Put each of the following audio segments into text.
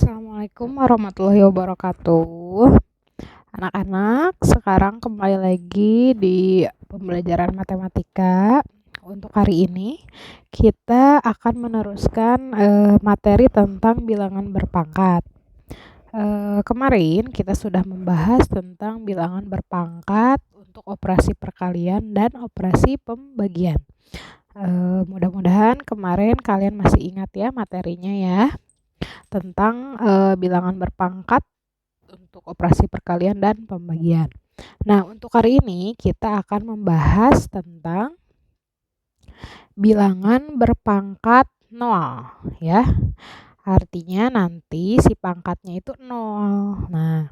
Assalamualaikum warahmatullahi wabarakatuh. Anak-anak, sekarang kembali lagi di pembelajaran matematika. Untuk hari ini, kita akan meneruskan materi tentang bilangan berpangkat. Kemarin kita sudah membahas tentang bilangan berpangkat untuk operasi perkalian dan operasi pembagian. Mudah-mudahan kemarin kalian masih ingat ya materinya ya, tentang bilangan berpangkat untuk operasi perkalian dan pembagian. Nah, untuk hari ini kita akan membahas tentang bilangan berpangkat 0 ya. Artinya nanti si pangkatnya itu 0. Nah,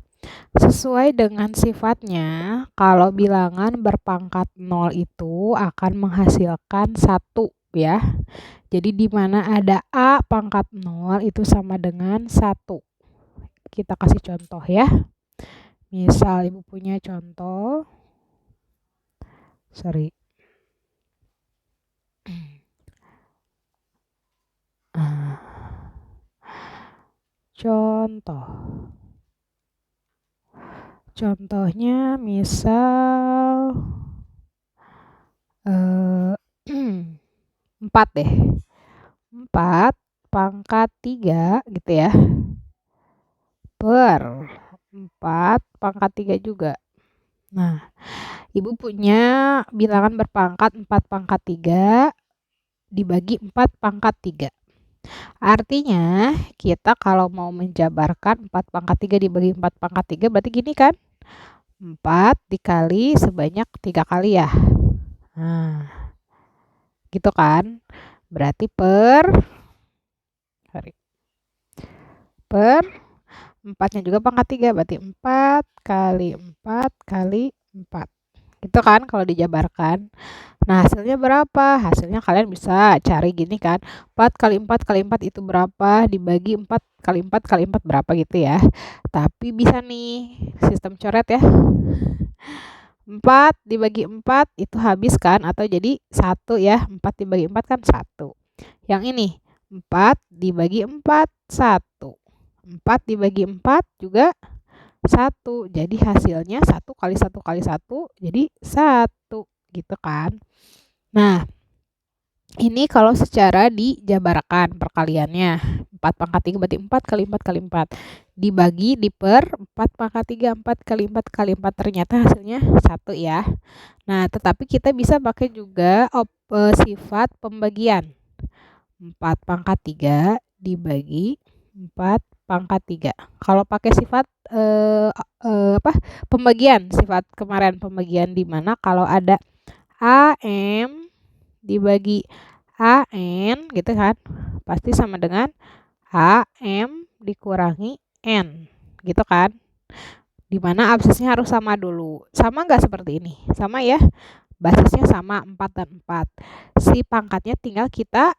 sesuai dengan sifatnya, kalau bilangan berpangkat 0 itu akan menghasilkan 1 ya. Jadi di mana ada A pangkat 0 itu sama dengan 1. Kita kasih contoh ya. Misal Ibu punya contoh. Contohnya misal 4 deh. 4 pangkat 3 gitu ya. Per 4 pangkat 3 juga. Nah, Ibu punya bilangan berpangkat 4 pangkat 3 dibagi 4 pangkat 3. Artinya, kita kalau mau menjabarkan 4 pangkat 3 dibagi 4 pangkat 3 berarti gini kan? 4 dikali sebanyak 3 kali ya. Nah, gitu kan? Berarti per 4-nya juga pangkat 3, berarti 4 kali 4 kali 4. Gitu kan kalau dijabarkan. Nah, hasilnya berapa? Hasilnya kalian bisa cari gini kan. 4 kali 4 kali 4 itu berapa? Dibagi 4 kali 4 kali 4 berapa gitu ya. Tapi bisa nih sistem coret ya. 4 dibagi 4 itu habis kan? Atau jadi 1 ya. 4 dibagi 4 kan 1. Yang ini 4 dibagi 4, 1. 4 dibagi 4 juga 1. Jadi hasilnya 1 kali 1 kali 1 jadi 1 gitu kan. Nah, ini kalau secara dijabarkan perkaliannya. 4 pangkat 3 berarti 4 kali 4 kali 4. Dibagi diper 4 pangkat 3, 4 kali 4 kali 4. Ternyata hasilnya 1 ya. Nah, tetapi kita bisa pakai juga sifat pembagian. 4 pangkat 3 dibagi 4 pangkat 3. Kalau pakai sifat pembagian, sifat kemarin pembagian di mana kalau ada AM dibagi AN gitu kan, pasti sama dengan AM dikurangi N gitu kan. Dimana absisnya harus sama dulu. Sama nggak seperti ini? Sama ya, basisnya sama 4 dan 4. Si pangkatnya tinggal kita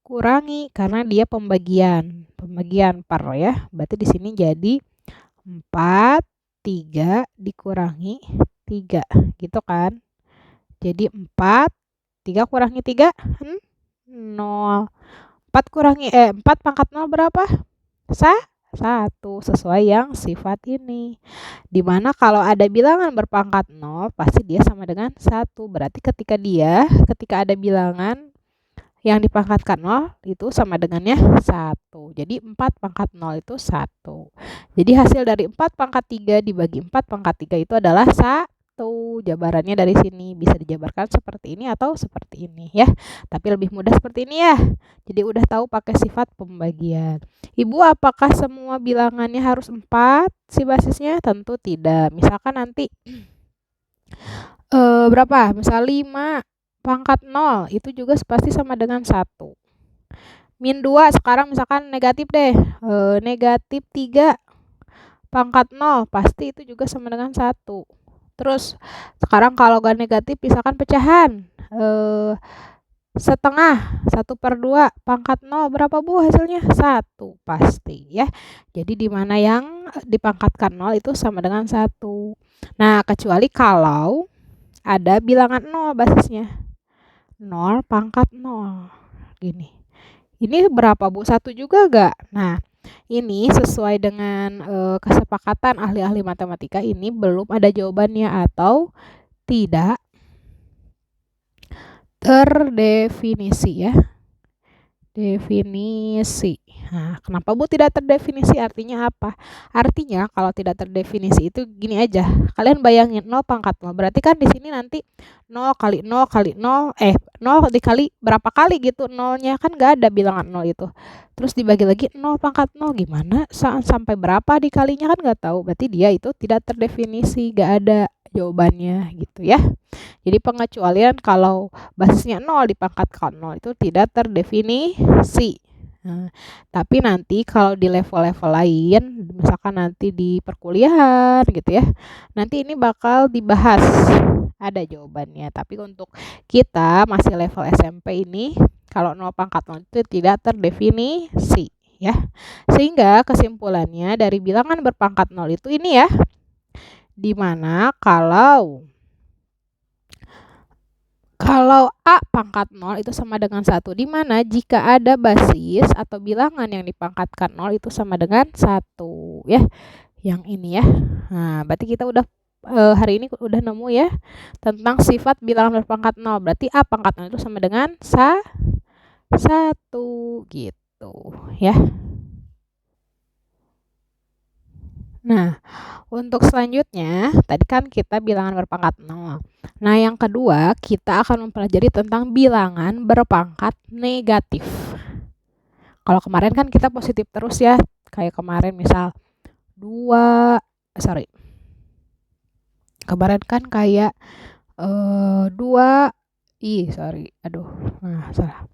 kurangi karena dia pembagian per ya. Berarti di sini jadi 4 3 dikurangi 3 gitu kan. Jadi 4 3 kurangi 3 0. 4 pangkat 0 berapa? 1 sesuai yang sifat ini. Dimana kalau ada bilangan berpangkat 0 pasti dia sama dengan 1. Berarti ketika ada bilangan yang dipangkatkan 0 itu sama dengannya 1. Jadi 4 pangkat 0 itu 1. Jadi hasil dari 4 pangkat 3 dibagi 4 pangkat 3 itu adalah 1. Jabarannya dari sini bisa dijabarkan seperti ini atau seperti ini ya. Tapi lebih mudah seperti ini ya. Jadi udah tahu pakai sifat pembagian. Ibu, apakah semua bilangannya harus 4 si basisnya? Tentu tidak. Misalkan nanti berapa? Misal 5 pangkat 0 itu juga pasti sama dengan 1. Min 2 sekarang misalkan negatif deh. Negatif 3 pangkat 0 pasti itu juga sama dengan 1. Terus sekarang kalau gak negatif misalkan pecahan. Setengah 1/2 pangkat 0 berapa Bu hasilnya? 1 pasti ya. Jadi di mana yang dipangkatkan 0 itu sama dengan 1. Nah, kecuali kalau ada bilangan 0 basisnya. 0 pangkat 0 gini. Ini berapa Bu? 1 juga gak? Nah, ini sesuai dengan kesepakatan ahli-ahli matematika ini belum ada jawabannya atau tidak terdefinisi ya. Definisi. Nah, kenapa Bu tidak terdefinisi? Artinya apa? Artinya kalau tidak terdefinisi itu gini aja. Kalian bayangin 0 pangkat 0. Berarti kan di sini nanti 0 kali 0 kali 0, 0 dikali berapa kali gitu nolnya, kan nggak ada bilangan 0 itu. Terus dibagi lagi 0 pangkat 0 gimana? Sampai berapa dikalinya kan nggak tahu. Berarti dia itu tidak terdefinisi, nggak ada jawabannya gitu ya. Jadi pengecualian kalau basisnya 0 dipangkatkan 0 itu tidak terdefinisi. Nah, tapi nanti kalau di level-level lain, misalkan nanti di perkuliahan gitu ya, nanti ini bakal dibahas, ada jawabannya. Tapi untuk kita masih level SMP ini, kalau 0 pangkat 0 itu tidak terdefinisi ya. Sehingga kesimpulannya dari bilangan berpangkat 0 itu ini ya, dimana kalau A pangkat 0 itu sama dengan 1, di mana jika ada basis atau bilangan yang dipangkatkan 0 itu sama dengan 1 ya. Yang ini ya. Nah, berarti kita udah hari ini udah nemu ya tentang sifat bilangan berpangkat 0. Berarti A pangkat 0 itu sama dengan 1 gitu ya. Nah, untuk selanjutnya, tadi kan kita bilangan berpangkat 0. Nah, yang kedua, kita akan mempelajari tentang bilangan berpangkat negatif. Kalau kemarin kan kita positif terus ya, kayak kemarin misal 2, kemarin kan kayak 2, salah.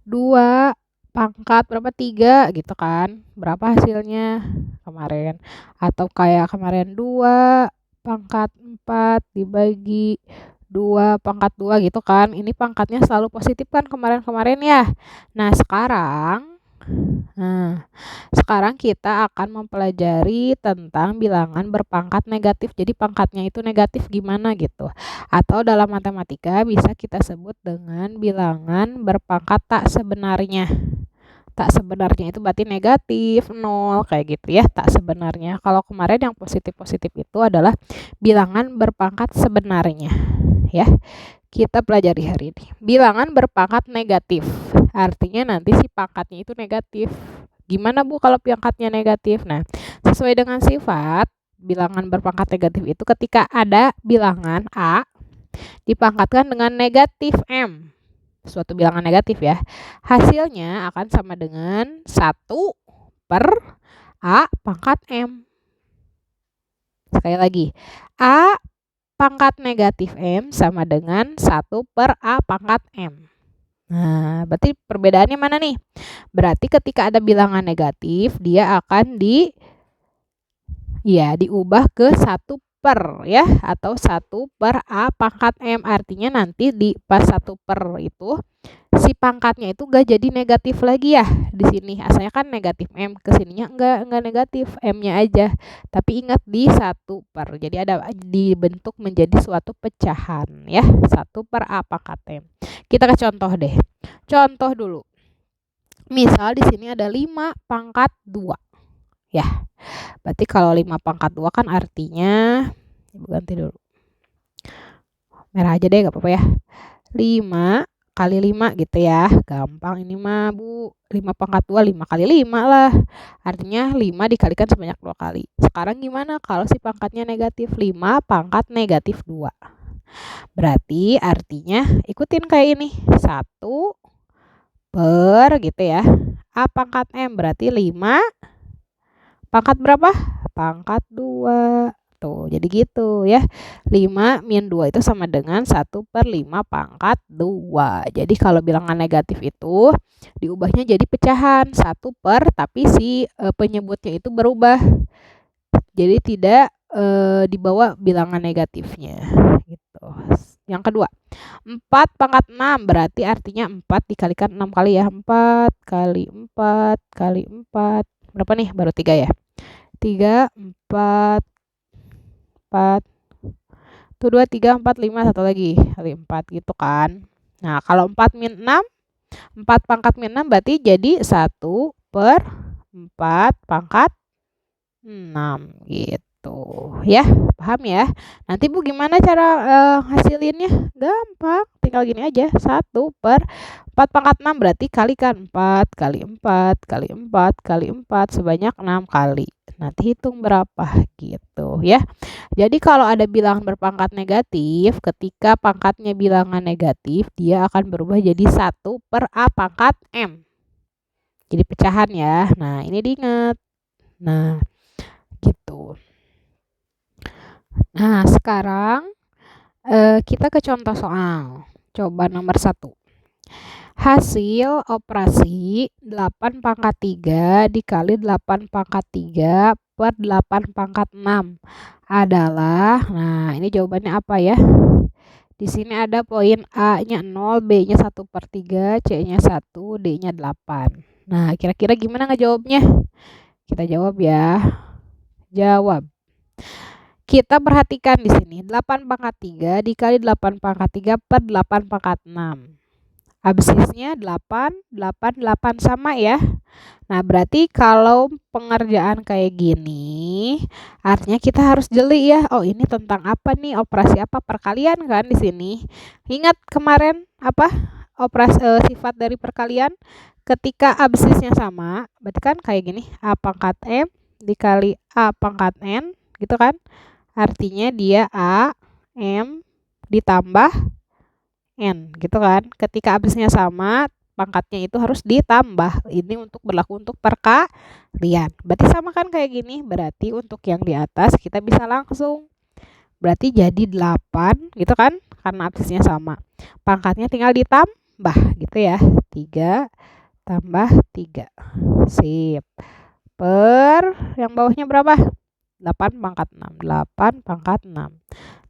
2 pangkat berapa 3 gitu kan, berapa hasilnya kemarin, atau kayak kemarin 2 pangkat 4 dibagi 2 pangkat 2 gitu kan, ini pangkatnya selalu positif kan kemarin-kemarin ya. Nah sekarang kita akan mempelajari tentang bilangan berpangkat negatif. Jadi pangkatnya itu negatif gimana gitu. Atau dalam matematika bisa kita sebut dengan bilangan berpangkat tak sebenarnya. Tak sebenarnya itu berarti negatif, 0 kayak gitu ya, tak sebenarnya. Kalau kemarin yang positif-positif itu adalah bilangan berpangkat sebenarnya ya. Kita pelajari hari ini. Bilangan berpangkat negatif. Artinya nanti si pangkatnya itu negatif. Gimana Bu kalau pangkatnya negatif? Nah, sesuai dengan sifat bilangan berpangkat negatif itu ketika ada bilangan A dipangkatkan dengan negatif M. Suatu bilangan negatif ya. Hasilnya akan sama dengan 1 per A pangkat M. Sekali lagi. A pangkat negatif M sama dengan 1 per A pangkat M. Nah, berarti perbedaannya mana nih? Berarti ketika ada bilangan negatif, dia akan diubah ke 1 per ya, atau 1 per A pangkat M. Artinya nanti di pas 1 per itu, si pangkatnya itu gak jadi negatif lagi ya di sini. Asalnya kan negatif M, kesininya enggak negatif, M-nya aja. Tapi ingat di 1 per. Jadi ada dibentuk menjadi suatu pecahan ya. 1 per A pangkat M. Kita ke contoh deh. Contoh dulu. Misal di sini ada 5 pangkat 2. Ya. Berarti kalau 5 pangkat 2 kan artinya, ganti dulu. Merah aja deh, gak apa-apa ya. 5 kali 5 gitu ya. Gampang ini mah Bu. 5 pangkat 2, 5 kali 5 lah. Artinya 5 dikalikan sebanyak 2 kali. Sekarang gimana kalau si pangkatnya negatif? 5 pangkat negatif 2. Berarti artinya ikutin kayak ini. 1 per gitu ya. A pangkat M berarti 5 pangkat berapa? Pangkat 2. Tuh, jadi gitu ya. 5 min 2 itu sama dengan 1 per 5 pangkat 2. Jadi kalau bilangan negatif itu diubahnya jadi pecahan 1 per, tapi si penyebutnya itu berubah. Jadi tidak dibawa bilangan negatifnya gitu. Yang kedua, 4 pangkat 6 berarti artinya 4 dikalikan 6 kali ya. 4 kali 4 kali 4. Berapa nih? Baru 3 ya. 3, 4, 4. Tuh 2, 3, 4, 5, satu lagi. Kali 4 gitu kan. Nah, kalau 4 min 6, 4 pangkat min 6 berarti jadi 1 per 4 pangkat 6 gitu. Ya, paham ya? Nanti Bu gimana cara hasilinnya? Gampang, tinggal gini aja. 1 per 4 pangkat 6 berarti kalikan 4 kali 4 kali 4 kali 4 sebanyak 6 kali. Nanti hitung berapa gitu ya. Jadi kalau ada bilangan berpangkat negatif, ketika pangkatnya bilangan negatif, dia akan berubah jadi 1 per A pangkat M. Jadi pecahan ya. Nah, ini diingat. Nah, gitu. Nah, sekarang kita ke contoh soal. Coba nomor 1. Hasil operasi 8 pangkat 3 dikali 8 pangkat 3 per 8 pangkat 6 adalah, nah ini jawabannya apa ya? Di sini ada poin A-nya 0, B-nya 1/3, C-nya 1, D-nya 8. Nah, kira-kira gimana ngejawabnya? Kita jawab ya. Jawab. Kita perhatikan di sini 8 pangkat 3 dikali 8 pangkat 3 per 8 pangkat 6. Absisnya 8, 8, 8 sama ya. Nah, berarti kalau pengerjaan kayak gini, artinya kita harus jeli ya. Oh, ini tentang apa nih? Operasi apa? Perkalian kan di sini. Ingat kemarin apa? Operasi sifat dari perkalian ketika absisnya sama, berarti kan kayak gini, A pangkat M dikali A pangkat N, gitu kan? Artinya dia A, M ditambah N gitu kan. Ketika abisnya sama, pangkatnya itu harus ditambah. Ini untuk berlaku untuk perkalian. Berarti sama kan kayak gini. Berarti untuk yang di atas kita bisa langsung. Berarti jadi 8 gitu kan. Karena abisnya sama. Pangkatnya tinggal ditambah gitu ya. 3 tambah 3. Sip. Per yang bawahnya berapa? 8 pangkat 6. 8 pangkat 6.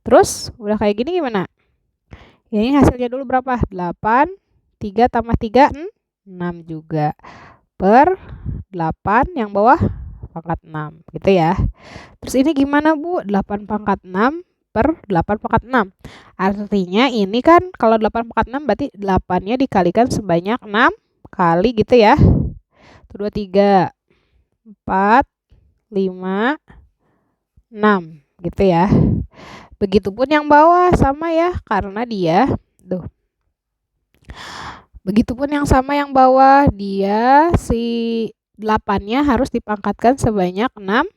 Terus udah kayak gini gimana? Ini hasilnya dulu berapa? 8, 3 tambah 3, 6 juga. Per 8 yang bawah pangkat 6 gitu ya. Terus ini gimana Bu? 8 pangkat 6 per 8 pangkat 6. Artinya ini kan kalau 8 pangkat 6 berarti 8-nya dikalikan sebanyak 6 kali gitu ya. 2, 3, 4, 5, 6 gitu ya. Begitupun yang bawah sama ya, karena dia begitupun yang sama yang bawah, dia si 8-nya harus dipangkatkan sebanyak 6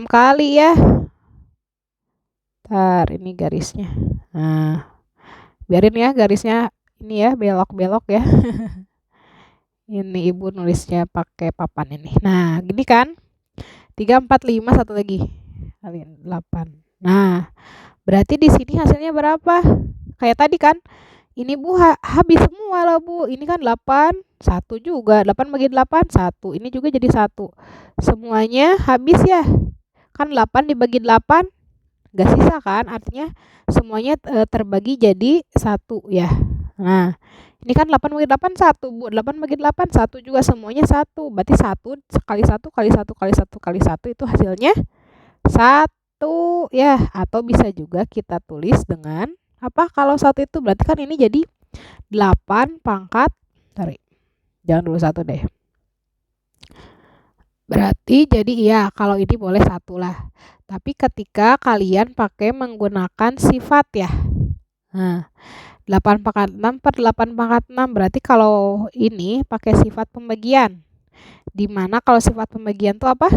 kali ya. Ntar ini garisnya. Nah, biarin ya garisnya ini ya belok-belok ya. Ini Ibu nulisnya pakai papan ini. Nah, gini kan. 3, 4, 5, satu lagi. 8. Nah, berarti di sini hasilnya berapa? Kayak tadi kan, ini Bu habis semua lah Bu. Ini kan 8, 1 juga. 8 bagi 8, 1. Ini juga jadi 1. Semuanya habis ya. Kan 8 dibagi 8, gak sisa kan? Artinya semuanya terbagi jadi 1 ya. Nah, ini kan 8 bagi 8, 1 Bu. 8 bagi 8, 1 juga. Semuanya 1. Berarti 1 kali 1 kali 1 kali 1 kali 1 itu hasilnya 1 ya. Atau bisa juga kita tulis dengan apa? Kalau 1 itu berarti kan ini jadi 8 pangkat, jangan dulu 1 deh. Berarti jadi iya, kalau ini boleh 1 lah. Tapi ketika kalian pakai menggunakan sifat ya. Nah, 8 pangkat 6 per 8 pangkat 6 berarti kalau ini pakai sifat pembagian. Dimana kalau sifat pembagian itu apa?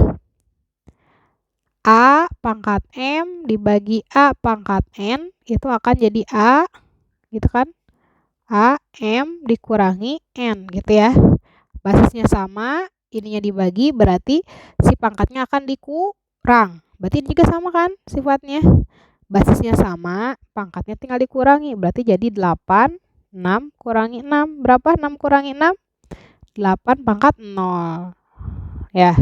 A pangkat M dibagi A pangkat N itu akan jadi A gitu kan. A M dikurangi N gitu ya. Basisnya sama, ininya dibagi berarti si pangkatnya akan dikurang. Berarti ini juga sama kan sifatnya. Basisnya sama, pangkatnya tinggal dikurangi. Berarti jadi 8, 6 kurangi 6. Berapa 6 kurangi 6? 8 pangkat 0. Ya,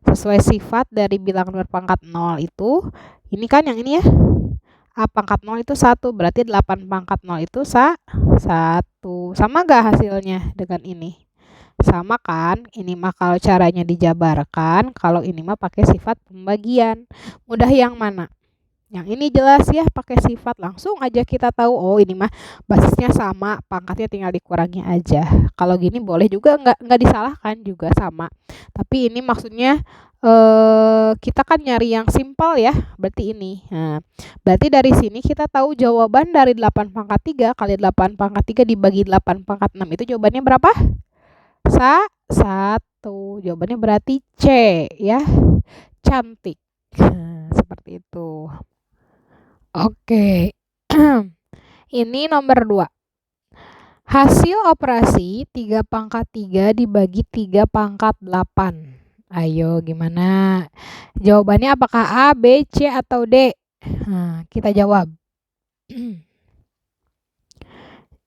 sesuai sifat dari bilangan berpangkat 0 itu, ini kan yang ini ya. A pangkat 0 itu 1, berarti 8 pangkat 0 itu 1. Sama gak hasilnya dengan ini? Sama kan? Ini mah kalau caranya dijabarkan, kalau ini mah pakai sifat pembagian. Mudah yang mana? Yang ini jelas ya, pakai sifat langsung aja kita tahu, oh ini mah basisnya sama, pangkatnya tinggal dikurangi aja. Kalau gini boleh juga, nggak disalahkan juga sama. Tapi ini maksudnya kita kan nyari yang simpel ya, berarti ini. Nah, berarti dari sini kita tahu jawaban dari 8 pangkat 3 kali 8 pangkat 3 dibagi 8 pangkat 6 itu jawabannya berapa? 1. Jawabannya berarti C ya, cantik. Seperti itu. Oke. Ini nomor 2. Hasil operasi 3 pangkat 3 dibagi 3 pangkat 8. Ayo gimana? Jawabannya apakah A, B, C, atau D? Nah, kita jawab.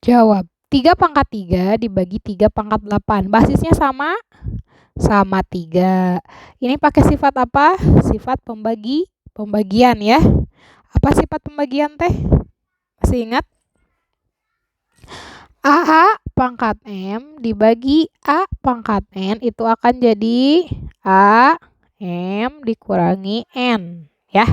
Jawab. 3 pangkat 3 dibagi 3 pangkat 8. Basisnya sama? Sama 3. Ini pakai sifat apa? Sifat pembagian ya. Apa sifat pembagian teh? Masih ingat? A pangkat M dibagi A pangkat N itu akan jadi A M dikurangi N ya.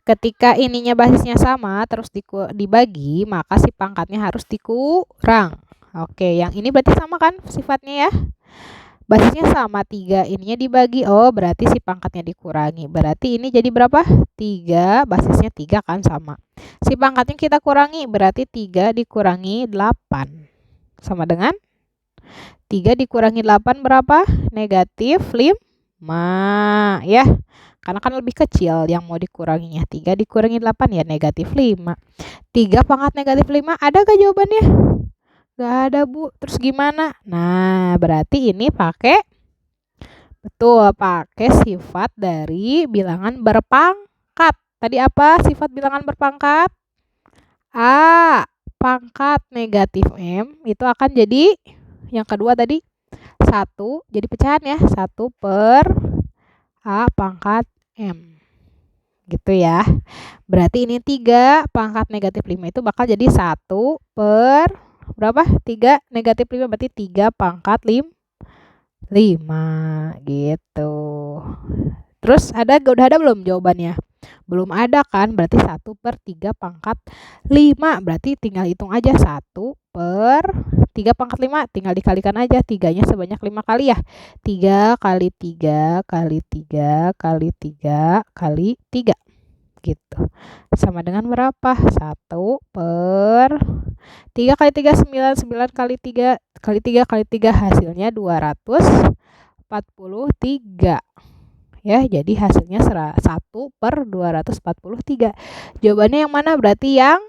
Ketika ininya basisnya sama terus dibagi, maka si pangkatnya harus dikurang. Oke, yang ini berarti sama kan sifatnya ya. Basisnya sama 3, ininya dibagi, oh berarti si pangkatnya dikurangi. Berarti ini jadi berapa? 3, basisnya 3 kan sama. Si pangkatnya kita kurangi, berarti 3 dikurangi 8. Sama dengan 3 dikurangi 8 berapa? Negatif 5 ya. Karena kan lebih kecil yang mau dikuranginya. 3 dikurangi 8 ya negatif 5. 3 pangkat negatif 5, ada gak jawabannya? Gak ada Bu, terus gimana? Nah berarti ini pakai, betul, pakai sifat dari bilangan berpangkat. Tadi apa sifat bilangan berpangkat? A pangkat negatif M itu akan jadi, yang kedua tadi 1, jadi pecahan ya, 1 per A pangkat M gitu ya. Berarti ini 3 pangkat negatif 5 itu bakal jadi 1 per berapa? 3 negatif 5 berarti 3 pangkat 5 gitu. Terus udah ada belum jawabannya? Belum ada kan? Berarti 1 per 3 pangkat 5. Berarti tinggal hitung aja 1 per 3 pangkat 5. Tinggal dikalikan aja. 3-nya sebanyak 5 kali ya. 3 kali 3 kali 3 kali 3 kali 3. Gitu. Sama dengan berapa? 1 per 3 kali 3 9, 9 kali 3 kali 3 kali 3 hasilnya 243. Ya, jadi hasilnya 1 per 243. Jawabannya yang mana? Berarti yang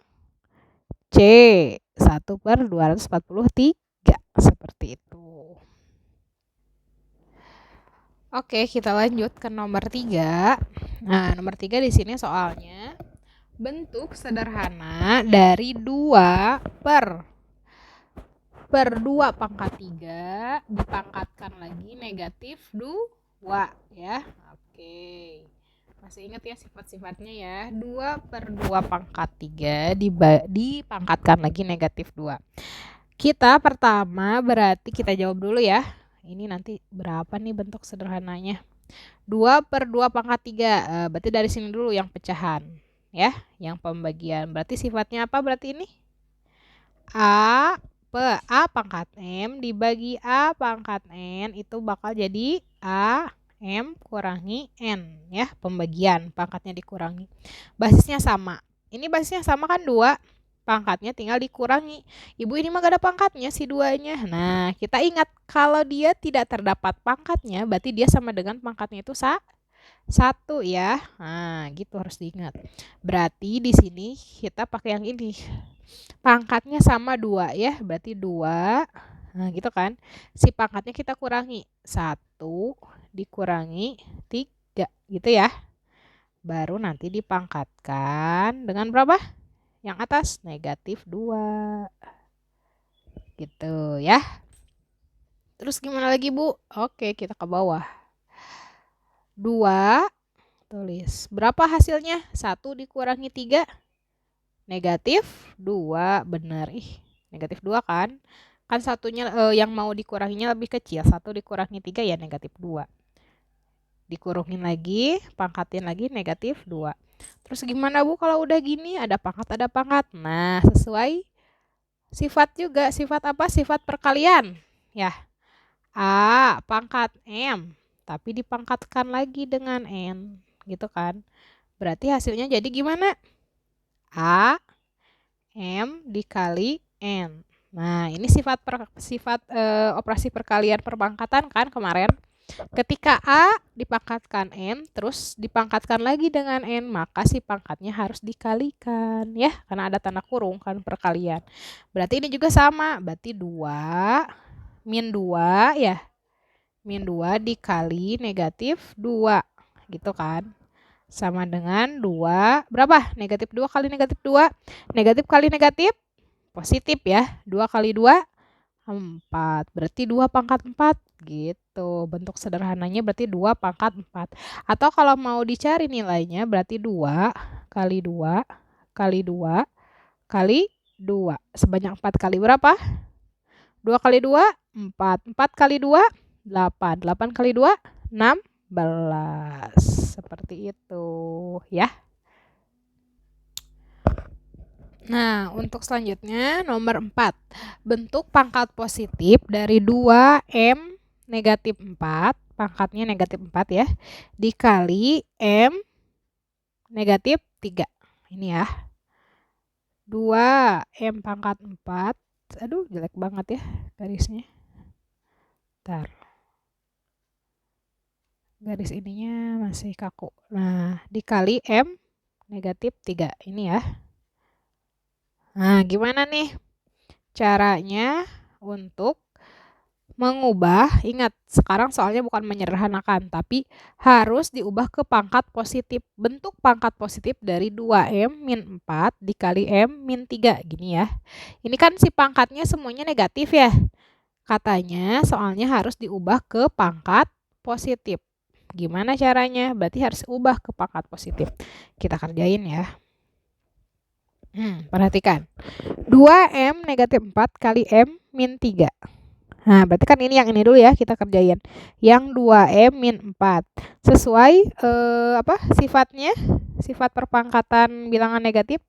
C, 1 per 243. Seperti itu. Oke, kita lanjut ke nomor 3. Nah, nomor 3 di sini soalnya bentuk sederhana dari 2 per 2 pangkat 3 dipangkatkan lagi negatif 2 ya. Oke. Masih ingat ya sifat-sifatnya ya. 2 per 2 pangkat 3 dipangkatkan lagi negatif 2. Kita pertama berarti kita jawab dulu ya. Ini nanti berapa nih bentuk sederhananya? 2 per 2 pangkat 3. Berarti dari sini dulu yang pecahan ya, yang pembagian. Berarti sifatnya apa berarti ini? A pangkat M dibagi A pangkat N itu bakal jadi A M kurangi N ya, pembagian, pangkatnya dikurangi. Basisnya sama. Ini basisnya sama kan 2, pangkatnya tinggal dikurangi. Ibu ini mah gak ada pangkatnya si 2-nya. Nah, kita ingat kalau dia tidak terdapat pangkatnya berarti dia sama dengan pangkatnya itu 1 ya. Nah, gitu harus diingat. Berarti di sini kita pakai yang ini. Pangkatnya sama 2 ya, berarti 2. Nah gitu kan, si pangkatnya kita kurangi, 1 dikurangi 3 gitu ya. Baru nanti dipangkatkan dengan berapa? Yang atas negatif 2 gitu ya. Terus gimana lagi Bu? Oke, kita ke bawah. 2, tulis berapa hasilnya? 1 dikurangi 3 negatif 2, benar. Negatif 2 kan? Kan satunya yang mau dikuranginya lebih kecil. 1 dikurangi 3 ya negatif 2. Dikurungin lagi, pangkatin lagi negatif 2. Terus gimana Bu kalau udah gini? Ada pangkat, ada pangkat. Nah, sesuai sifat juga. Sifat apa? Sifat perkalian. Ya, A pangkat M. Tapi dipangkatkan lagi dengan N. Gitu kan. Berarti hasilnya jadi gimana? A, M dikali N. Nah, ini sifat operasi perkalian perpangkatan kan kemarin. Ketika A dipangkatkan N, terus dipangkatkan lagi dengan N, maka si pangkatnya harus dikalikan ya, karena ada tanda kurung kan perkalian. Berarti ini juga sama, berarti 2 min 2 ya. Min 2 dikali negatif 2 gitu kan. Sama dengan 2, berapa? Negatif 2 kali negatif 2. Negatif kali negatif positif ya. 2 kali 2 4. Berarti 2 pangkat 4 gitu. Bentuk sederhananya berarti 2 pangkat 4. Atau kalau mau dicari nilainya berarti 2 kali 2 kali 2 kali 2. Sebanyak 4 kali berapa? 2 kali 2 4. 4 kali 2 8. 8 kali 2 16. Seperti itu ya. Nah, untuk selanjutnya nomor 4. Bentuk pangkat positif dari 2M negatif 4, pangkatnya negatif 4 ya, dikali M negatif 3. Ini ya. 2M pangkat 4, aduh jelek banget ya garisnya. Bentar. Garis ininya masih kaku. Nah, dikali M negatif 3. Ini ya. Nah, gimana nih caranya untuk mengubah? Ingat, sekarang soalnya bukan menyederhanakan, tapi harus diubah ke pangkat positif. Bentuk pangkat positif dari 2M min 4 dikali M min 3. Gini ya. Ini kan si pangkatnya semuanya negatif ya. Katanya soalnya harus diubah ke pangkat positif. Gimana caranya? Berarti harus ubah ke pangkat positif. Kita kerjain ya. Perhatikan. 2M negatif 4 kali M min 3. Nah, berarti kan ini yang ini dulu ya, kita kerjain. Yang 2M min 4. Sesuai sifatnya? Sifat perpangkatan bilangan negatif.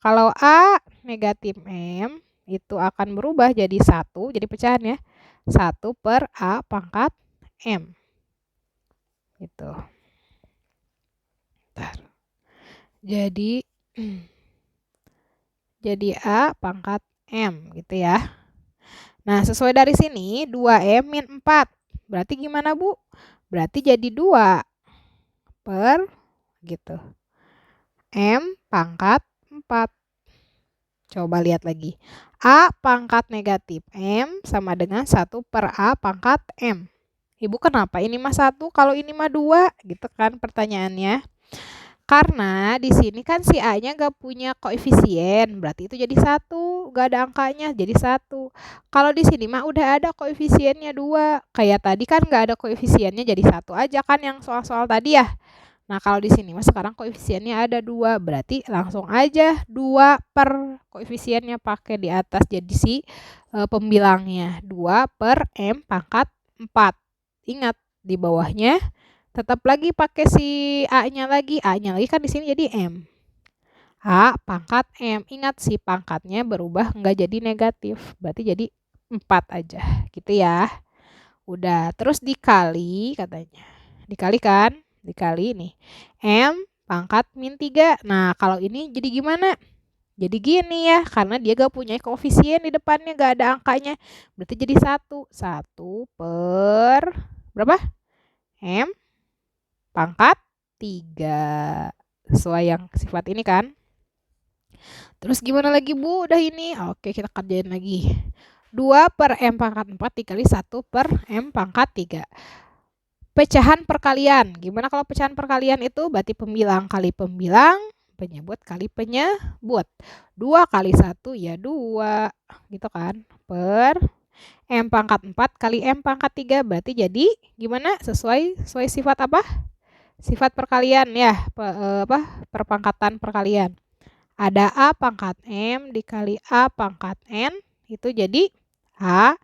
Kalau A negatif M, itu akan berubah jadi 1, jadi pecahan ya. 1 per A pangkat M. Gitu. Bentar. Jadi A pangkat M gitu ya. Nah, sesuai dari sini 2M min 4. Berarti gimana Bu? Berarti jadi 2 per gitu. M pangkat 4. Coba lihat lagi. A pangkat negatif M sama dengan 1 per A pangkat M. Ibu kenapa ini mah 1 kalau ini mah 2 gitu kan pertanyaannya. Karena di sini kan si A-nya gak punya koefisien, berarti itu jadi 1, gak ada angkanya, jadi 1. Kalau di sini mah udah ada koefisiennya 2, kayak tadi kan gak ada koefisiennya jadi 1 aja kan yang soal-soal tadi ya. Nah kalau di sini mah sekarang koefisiennya ada 2, berarti langsung aja 2 per koefisiennya pakai di atas jadi si pembilangnya 2 per M pangkat 4. Ingat di bawahnya tetap lagi pakai si A-nya lagi. A-nya lagi kan di sini jadi M. A pangkat M. Ingat si pangkatnya berubah enggak jadi negatif. Berarti jadi 4 aja. Gitu ya. Udah. Terus dikali katanya. Dikali kan? Dikali nih. M pangkat min 3. Nah kalau ini jadi gimana? Jadi gini ya. Karena dia gak punya koefisien di depannya. Gak ada angkanya. Berarti jadi 1. 1 per berapa? M pangkat 3. Sesuai yang sifat ini kan. Terus gimana lagi Bu? Udah ini. Oke, kita kerjain lagi. 2 per M pangkat 4 dikali 1 per M pangkat 3. Pecahan perkalian. Gimana kalau pecahan perkalian itu? Berarti pembilang kali pembilang, penyebut kali penyebut. 2 kali 1 ya 2. Gitu kan. Per M pangkat 4 kali M pangkat 3. Berarti jadi gimana? Sesuai sifat apa? Sifat perkalian ya, perpangkatan perkalian. Ada A pangkat M dikali A pangkat N, itu jadi A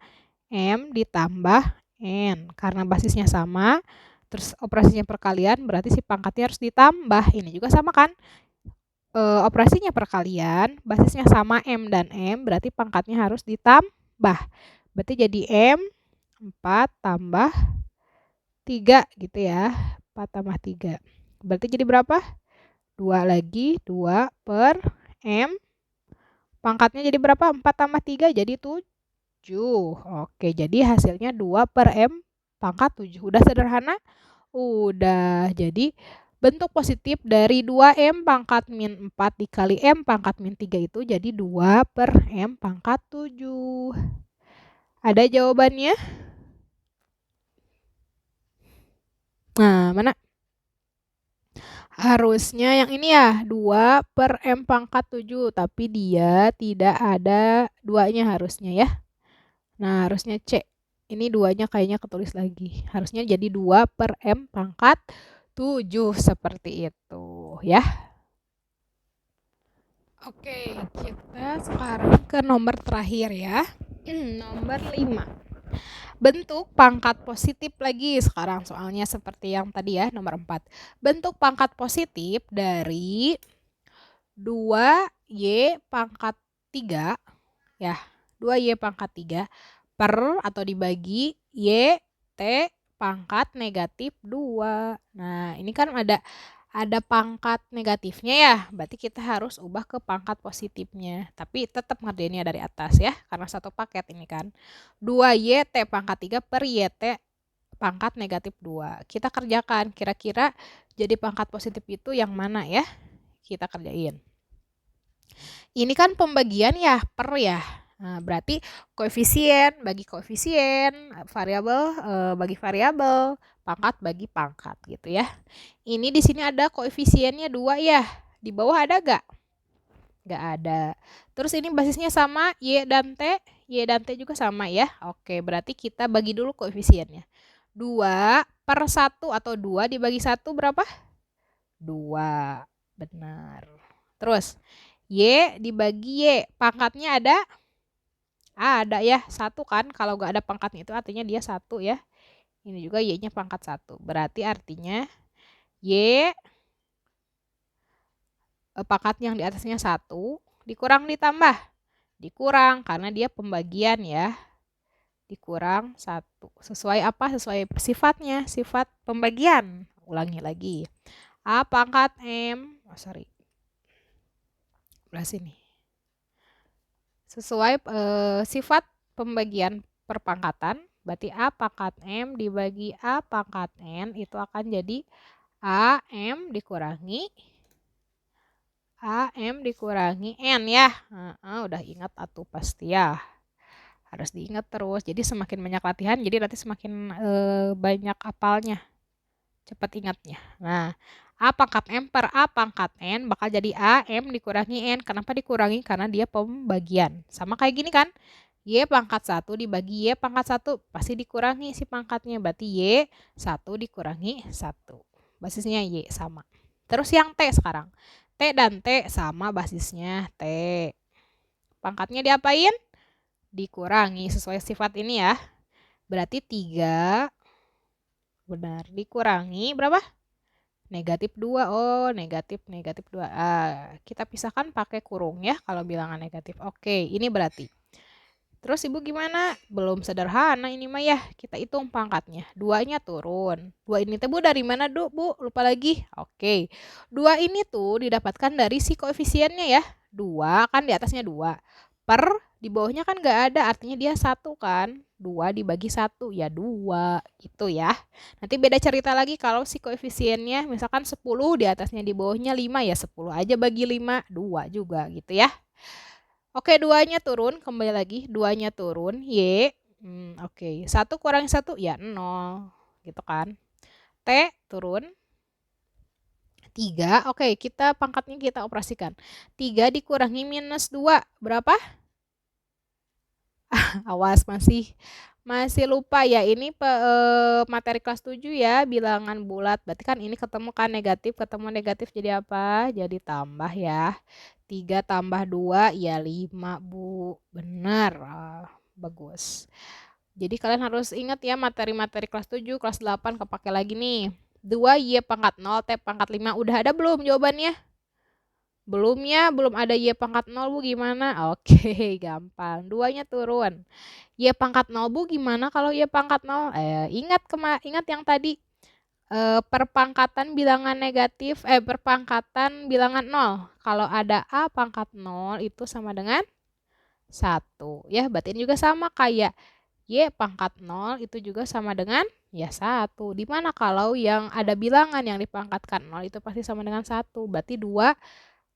M ditambah N. Karena basisnya sama, terus operasinya perkalian, berarti si pangkatnya harus ditambah. Ini juga sama kan? Operasinya perkalian, basisnya sama M dan M, berarti pangkatnya harus ditambah. Berarti jadi M 4 tambah 3 gitu ya. 4 tambah 3. Berarti jadi berapa? 2 lagi, 2 per M. Pangkatnya jadi berapa? 4 tambah 3 jadi 7. Oke, jadi hasilnya 2 per M pangkat 7. Udah sederhana? Udah. Jadi bentuk positif dari 2M pangkat min 4 dikali M pangkat min 3 itu jadi 2 per M pangkat 7. Ada jawabannya? Nah, mana? Harusnya yang ini ya, 2 per M pangkat 7. Tapi dia tidak ada 2-nya harusnya ya. Nah, harusnya C. Ini 2-nya kayaknya ketulis lagi. Harusnya jadi 2 per M pangkat 7. Seperti itu ya. Oke, kita sekarang ke nomor terakhir ya. Nomor 5. Bentuk pangkat positif lagi sekarang soalnya seperti yang tadi ya, nomor 4. Bentuk pangkat positif dari 2Y pangkat 3 ya. 2Y pangkat 3 per atau dibagi Y T pangkat negatif 2. Nah, ini kan ada pangkat negatifnya ya, berarti kita harus ubah ke pangkat positifnya. Tapi tetap ngerjainnya dari atas ya, karena satu paket ini kan. 2YT pangkat 3 per YT pangkat negatif 2. Kita kerjakan, kira-kira jadi pangkat positif itu yang mana ya? Kita kerjain. Ini kan pembagian ya, per ya. Nah, berarti koefisien bagi koefisien, variabel bagi variabel, pangkat bagi pangkat gitu ya. Ini di sini ada koefisiennya 2 ya. Di bawah ada gak? Gak ada. Terus ini basisnya sama Y dan T. Y dan T juga sama ya. Oke, berarti kita bagi dulu koefisiennya. 2 per 1 atau 2 dibagi 1 berapa? 2. Benar. Terus Y dibagi Y. Pangkatnya ada? Ada ya. 1 kan. Kalau gak ada pangkatnya itu artinya dia 1 ya. Ini juga Y-nya pangkat 1. Berarti artinya Y pangkat yang di atasnya 1 dikurang ditambah. Dikurang karena dia pembagian ya. Dikurang 1. Sesuai apa? Sesuai sifatnya. Sifat pembagian. Ulangi lagi. A pangkat M. Oh sorry. Belah sini. Sesuai sifat pembagian perpangkatan. Berarti A pangkat M dibagi A pangkat N. Itu akan jadi AM dikurangi AM dikurangi N ya. Udah ingat atuh pasti ya. Harus diingat terus. Jadi semakin banyak latihan, jadi nanti semakin banyak apalnya. Cepat ingatnya. Nah, A pangkat M per A pangkat N bakal jadi AM dikurangi N. Kenapa dikurangi? Karena dia pembagian. Sama kayak gini kan. Y pangkat 1 dibagi Y pangkat 1. Pasti dikurangi si pangkatnya. Berarti Y 1 dikurangi 1. Basisnya Y sama. Terus yang T sekarang. T dan T sama basisnya T. Pangkatnya diapain? Dikurangi sesuai sifat ini ya. Berarti 3. Benar. Dikurangi berapa? Negatif 2. Oh, negatif 2. Kita pisahkan pakai kurung ya kalau bilangan negatif. Oke, ini berarti. Terus Ibu gimana? Belum sederhana ini mah ya. Kita hitung pangkatnya. 2-nya turun. 2 ini tuh Bu dari mana Bu? Lupa lagi. Oke. 2 ini tuh didapatkan dari si koefisiennya ya. 2 kan di atasnya 2. Per di bawahnya kan nggak ada. Artinya dia 1 kan. 2 dibagi 1 ya 2 gitu ya. Nanti beda cerita lagi kalau si koefisiennya misalkan 10 di atasnya di bawahnya 5 ya 10 aja bagi 5. 2 juga gitu ya. Oke, 2-nya turun, kembali lagi, 2-nya turun, Y, oke, 1 kurangi 1, ya 0, gitu kan. T turun, 3, oke, pangkatnya kita operasikan. 3 dikurangi minus 2, berapa? Awas, masih lupa ya, ini materi kelas 7 ya, bilangan bulat, berarti kan ini ketemu kan negatif jadi apa? Jadi tambah ya. 3 tambah 2 ya 5 Bu. Benar. Bagus. Jadi kalian harus ingat ya materi-materi kelas 7, kelas 8 kepake lagi nih. 2Y pangkat 0, T pangkat 5. Udah ada belum jawabannya? Belum ya, belum ada Y pangkat 0 Bu gimana? Oke, gampang. 2-nya turun. Y pangkat 0 Bu gimana kalau Y pangkat 0? Ingat yang tadi. Perpangkatan bilangan negatif, perpangkatan bilangan 0. Kalau ada A pangkat 0 itu sama dengan 1. Ya, berarti ini juga sama kayak Y pangkat 0 itu juga sama dengan ya 1. Dimana kalau yang ada bilangan yang dipangkatkan 0 itu pasti sama dengan 1. Berarti 2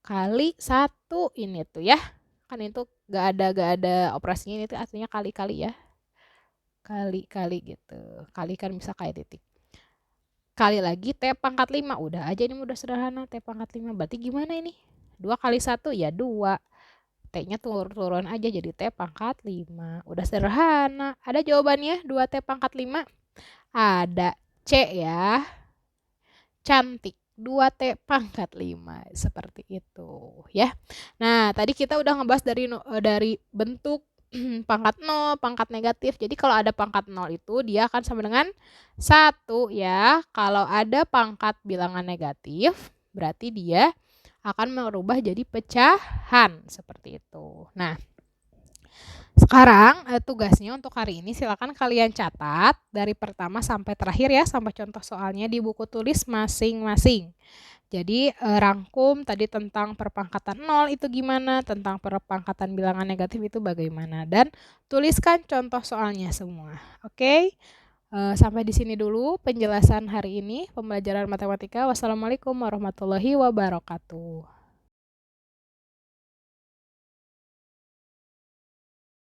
kali 1 ini tuh ya. Kan itu gak ada operasinya, ini tuh artinya kali-kali ya. Kali-kali gitu. Kali kan bisa kayak titik. Kali lagi T pangkat 5. Udah aja ini udah sederhana T pangkat 5. Berarti gimana ini? 2 kali 1 ya 2. T-nya turun aja jadi T pangkat 5. Udah sederhana. Ada jawabannya 2T pangkat 5? Ada. C ya. Cantik. 2T pangkat 5. Seperti itu ya. Nah, tadi kita udah ngebahas dari bentuk pangkat 0, pangkat negatif. Jadi kalau ada pangkat 0 itu dia akan sama dengan 1 ya. Kalau ada pangkat bilangan negatif berarti dia akan merubah jadi pecahan seperti itu. Nah, sekarang tugasnya untuk hari ini silakan kalian catat dari pertama sampai terakhir ya, sampai contoh soalnya di buku tulis masing-masing. Jadi rangkum tadi tentang perpangkatan 0 itu gimana, tentang perpangkatan bilangan negatif itu bagaimana, dan tuliskan contoh soalnya semua. Oke? Sampai di sini dulu penjelasan hari ini, pembelajaran matematika. Wassalamualaikum warahmatullahi wabarakatuh.